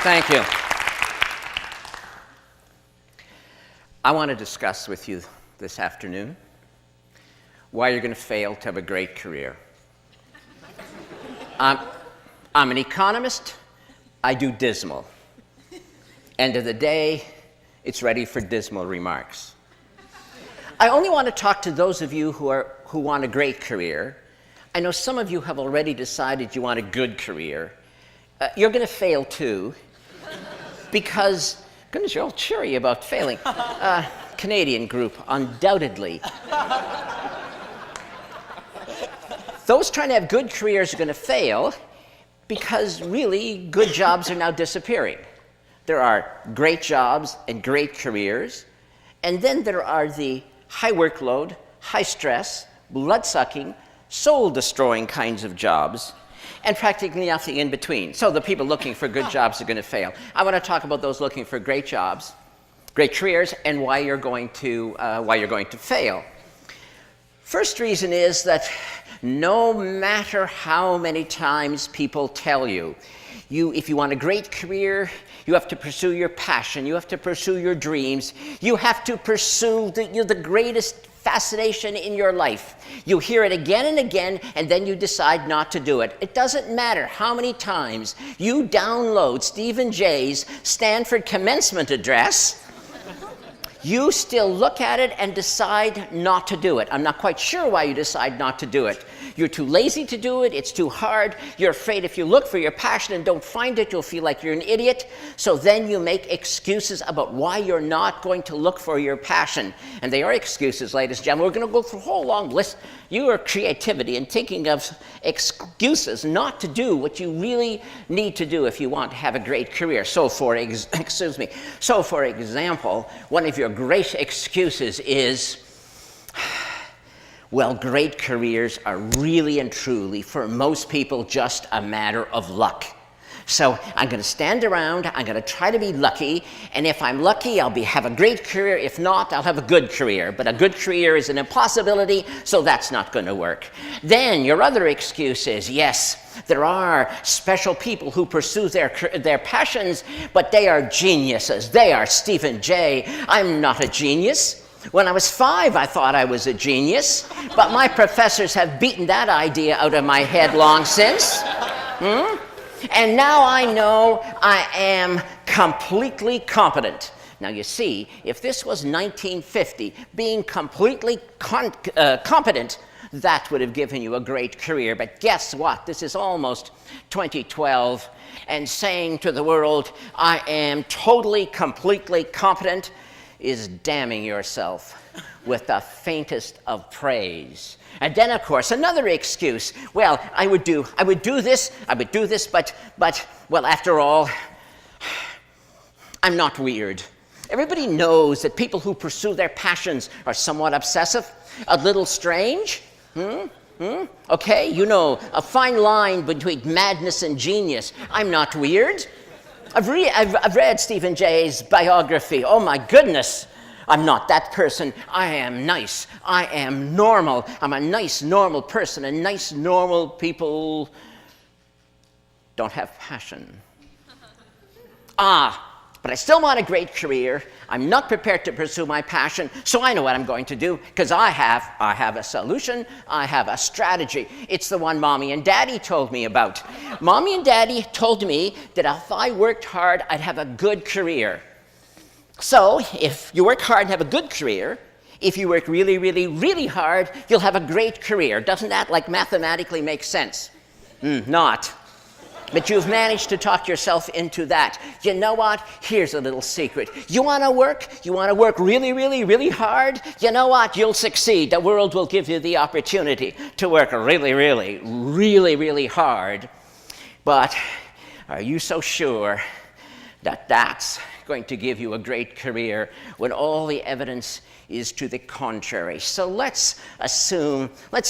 Thank you. I want to discuss with you this afternoon why you're going to fail to have a great career. I'm an economist. I do dismal. End of the day, it's ready for dismal remarks. I only want to talk to those of you who want a great career. I know some of you have already decided you want a good career. You're going to fail too, because, goodness, you're all cheery about failing. Canadian group, undoubtedly. Those trying to have good careers are going to fail because really good jobs are now disappearing. There are great jobs and great careers, and then there are the high workload, high stress, blood-sucking, soul-destroying kinds of jobs, and practically nothing in between. So the people looking for good jobs are going to fail. I want to talk about those looking for great jobs, great careers, and why you're going to fail. First reason is that no matter how many times people tell you, if you want a great career, you have to pursue your passion, you have to pursue your dreams, you have to pursue the greatest fascination in your life. You hear it again and again, and then you decide not to do it. It doesn't matter how many times you download Stephen Jay's Stanford commencement address, you still look at it and decide not to do it. I'm not quite sure why you decide not to do it. You're too lazy to do it, it's too hard, you're afraid if you look for your passion and don't find it, you'll feel like you're an idiot. So then you make excuses about why you're not going to look for your passion. And they are excuses, ladies and gentlemen. We're going to go through a whole long list. Your creativity and thinking of excuses not to do what you really need to do if you want to have a great career. So for example, one of your great excuses is, well, great careers are really and truly, for most people, just a matter of luck. So I'm going to stand around, I'm going to try to be lucky, and if I'm lucky, I'll have a great career. If not, I'll have a good career. But a good career is an impossibility, so that's not going to work. Then your other excuse is, yes, there are special people who pursue their passions, but they are geniuses. They are Stephen Jay. I'm not a genius. When I was 5, I thought I was a genius, but my professors have beaten that idea out of my head long since. And now I know I am completely competent. Now you see, if this was 1950, being completely competent, that would have given you a great career. But guess what? This is almost 2012, and saying to the world, I am totally, completely competent, is damning yourself with the faintest of praise. And then, of course, another excuse. Well, I would do this, but, well, after all, I'm not weird. Everybody knows that people who pursue their passions are somewhat obsessive, a little strange. Okay, you know, a fine line between madness and genius. I'm not weird. I've read Stephen Jay's biography. Oh my goodness, I'm not that person. I am nice. I am normal. I'm a nice, normal person, and nice, normal people don't have passion. But I still want a great career. I'm not prepared to pursue my passion, so I know what I'm going to do, because I have a solution, I have a strategy. It's the one Mommy and Daddy told me about. Mommy and Daddy told me that if I worked hard, I'd have a good career. So if you work hard and have a good career, if you work really, really, really hard, you'll have a great career. Doesn't that, like, mathematically make sense? Not. But you've managed to talk yourself into that. You know what? Here's a little secret. You want to work? You want to work really, really, really hard? You know what? You'll succeed. The world will give you the opportunity to work really, really, really, really hard. But are you so sure that that's going to give you a great career when all the evidence is to the contrary? So let's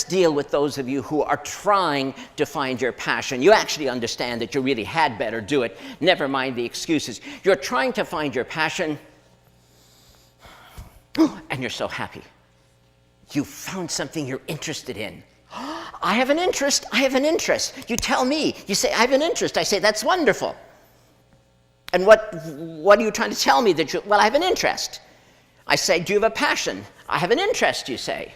deal with those of you who are trying to find your passion. You actually understand that you really had better do it. Never mind the excuses. You're trying to find your passion, and you're so happy. You found something you're interested in. I have an interest. You tell me. You say, I have an interest. I say, that's wonderful. And what are you trying to tell me? Well, I have an interest. I say, do you have a passion? I have an interest, you say.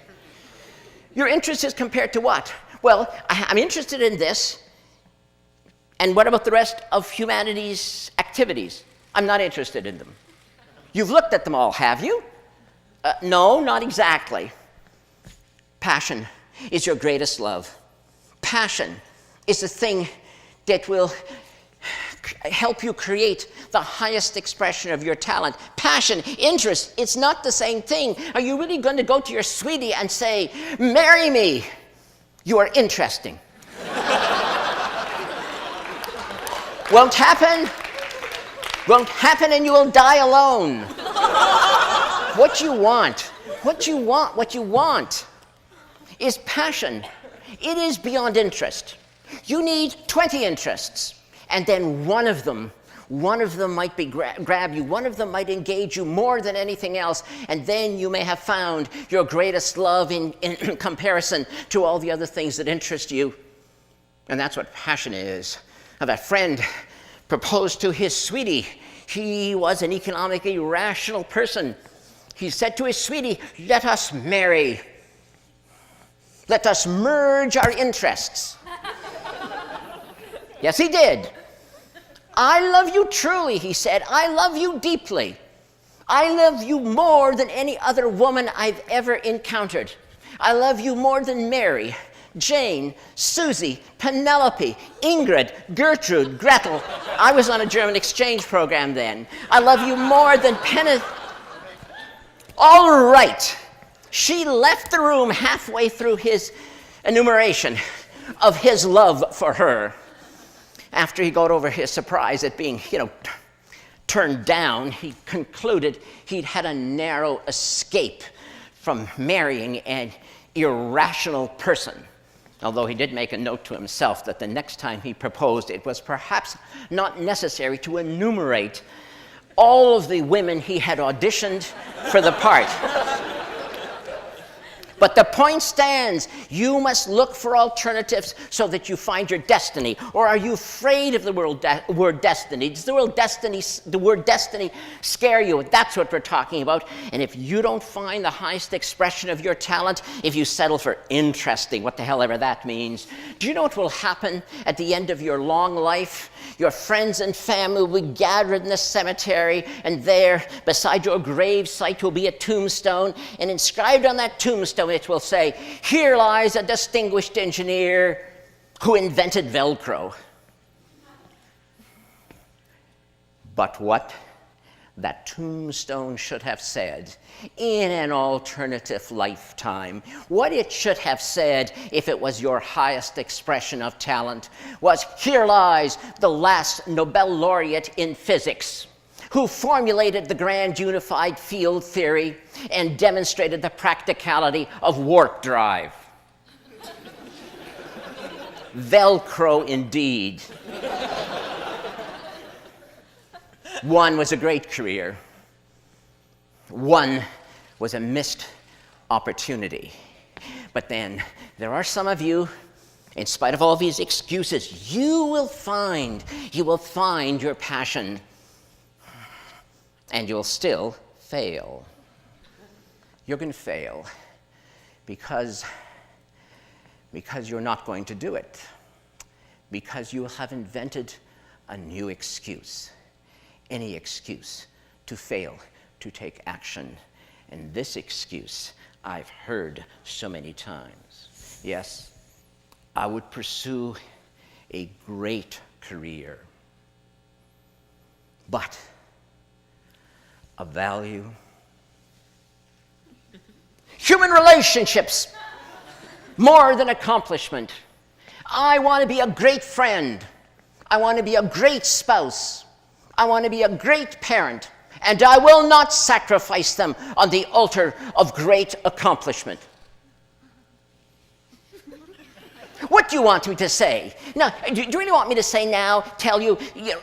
Your interest is compared to what? Well, I'm interested in this. And what about the rest of humanity's activities? I'm not interested in them. You've looked at them all, have you? No, not exactly. Passion is your greatest love. Passion is the thing that will help you create the highest expression of your talent. Passion, interest, it's not the same thing. Are you really going to go to your sweetie and say, marry me? You are interesting. Won't happen. Won't happen, and you will die alone. What you want is passion. It is beyond interest. You need 20 interests, and then one of them might be grab you, one of them might engage you more than anything else, and then you may have found your greatest love in comparison to all the other things that interest you. And that's what passion is. Now, that friend proposed to his sweetie. He was an economically rational person. He said to his sweetie, let us marry. Let us merge our interests. Yes, he did. I love you truly, he said. I love you deeply. I love you more than any other woman I've ever encountered. I love you more than Mary, Jane, Susie, Penelope, Ingrid, Gertrude, Gretel. I was on a German exchange program then. I love you more than All right. She left the room halfway through his enumeration of his love for her. After he got over his surprise at being, turned down, he concluded he'd had a narrow escape from marrying an irrational person. Although he did make a note to himself that the next time he proposed, it was perhaps not necessary to enumerate all of the women he had auditioned for the part. But the point stands, you must look for alternatives so that you find your destiny. Or are you afraid of the word destiny? Does the word destiny scare you? That's what we're talking about. And if you don't find the highest expression of your talent, if you settle for interesting, what the hell ever that means, do you know what will happen at the end of your long life? Your friends and family will be gathered in the cemetery, and there, beside your grave site, will be a tombstone, and inscribed on that tombstone it will say, here lies a distinguished engineer who invented Velcro. But what that tombstone should have said in an alternative lifetime, what it should have said if it was your highest expression of talent, was, here lies the last Nobel laureate in physics, who formulated the grand unified field theory and demonstrated the practicality of warp drive. Velcro indeed. One was a great career. One was a missed opportunity. But then there are some of you, in spite of all these excuses, you will find your passion, and you'll still fail. You're going to fail because you're not going to do it, because you have invented a new excuse. Any excuse to fail to take action. And this excuse I've heard so many times. Yes, I would pursue a great career, but of value. Human relationships, more than accomplishment. I want to be a great friend. I want to be a great spouse. I want to be a great parent, and I will not sacrifice them on the altar of great accomplishment. What do you want me to say? Now, do you really want me to say now, tell you,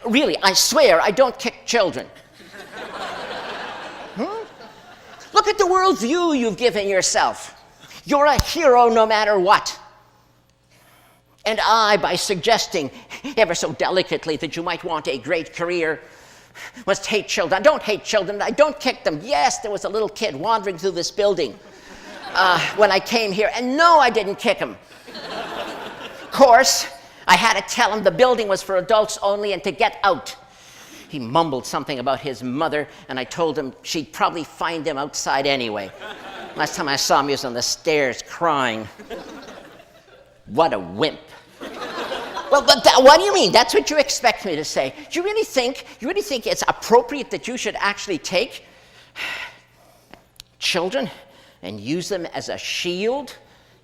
really, I swear I don't kick children? Look at the worldview you've given yourself. You're a hero no matter what. And I, by suggesting ever so delicately that you might want a great career, Must hate children. I don't hate children. I don't kick them. Yes, there was a little kid wandering through this building when I came here, and no, I didn't kick him. Of course, I had to tell him the building was for adults only and to get out. He mumbled something about his mother, and I told him she'd probably find him outside anyway. Last time I saw him, he was on the stairs crying. What a wimp. Well, but what do you mean? That's what you expect me to say. Do you really think it's appropriate that you should actually take children and use them as a shield?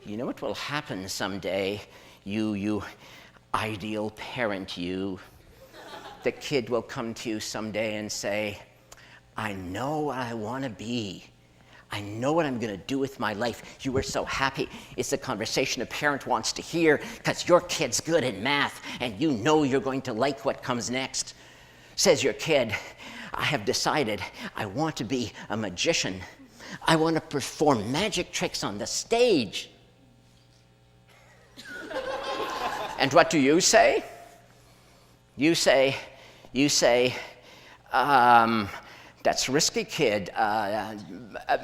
You know what will happen someday, you ideal parent, you. The kid will come to you someday and say, I know what I want to be. I know what I'm going to do with my life. You were so happy. It's the conversation a parent wants to hear because your kid's good at math and you know you're going to like what comes next. Says your kid, I have decided I want to be a magician. I want to perform magic tricks on the stage. And what do you say? You say, that's risky, kid.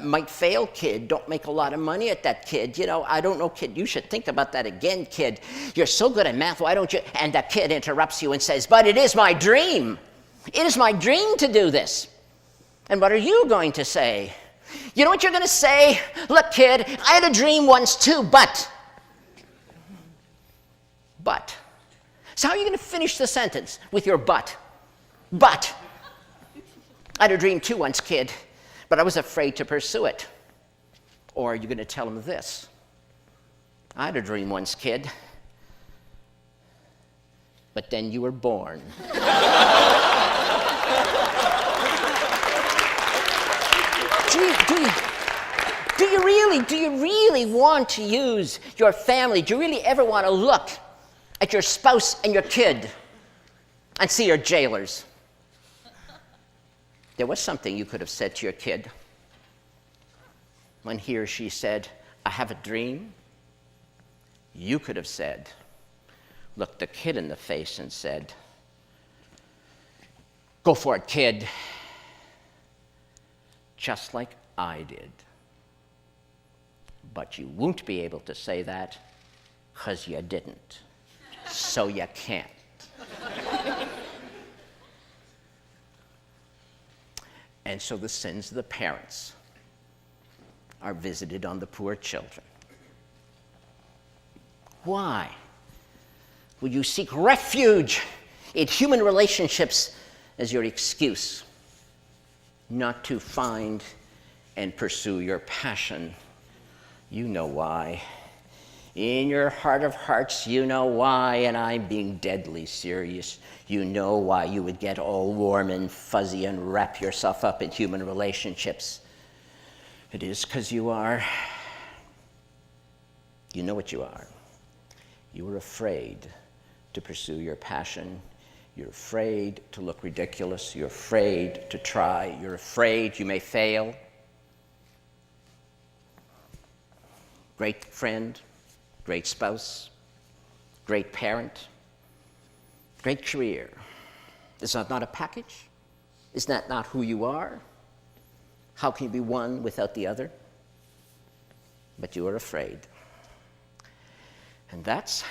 Might fail, kid. Don't make a lot of money at that, kid. You know, I don't know, kid. You should think about that again, kid. You're so good at math. Why don't you? And the kid interrupts you and says, but it is my dream. It is my dream to do this. And what are you going to say? You know what you're going to say? Look, kid, I had a dream once too, but. So how are you going to finish the sentence with your but? But. I had a dream too once, kid, but I was afraid to pursue it. Or are you going to tell him this? I had a dream once, kid, but then you were born. Do you really want to use your family? Do you really ever want to look at your spouse and your kid and see your jailers? There was something you could have said to your kid when he or she said, I have a dream. You could have said, looked the kid in the face and said, go for it, kid. Just like I did. But you won't be able to say that because you didn't. So you can't. And so the sins of the parents are visited on the poor children. Why would you seek refuge in human relationships as your excuse not to find and pursue your passion? You know why. In your heart of hearts, you know why, and I'm being deadly serious. You know why you would get all warm and fuzzy and wrap yourself up in human relationships. It is because you are. You know what you are. You are afraid to pursue your passion. You're afraid to look ridiculous. You're afraid to try. You're afraid you may fail. Great friend. Great spouse, great parent, great career. Is that not a package? Is that not who you are? How can you be one without the other? But you are afraid. And that's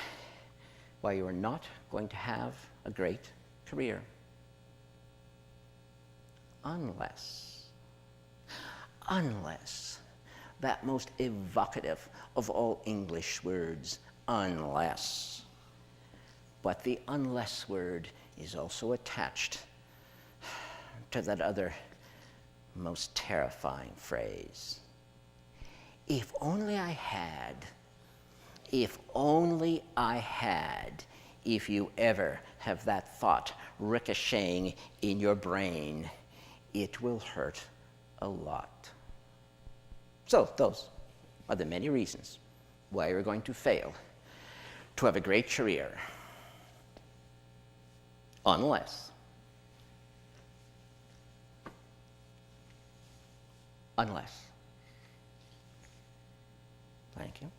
why you are not going to have a great career. Unless that most evocative of all English words, unless. But the unless word is also attached to that other most terrifying phrase. If only I had, if only I had, if you ever have that thought ricocheting in your brain, it will hurt a lot. So those are the many reasons why you're going to fail to have a great career. Unless. Thank you.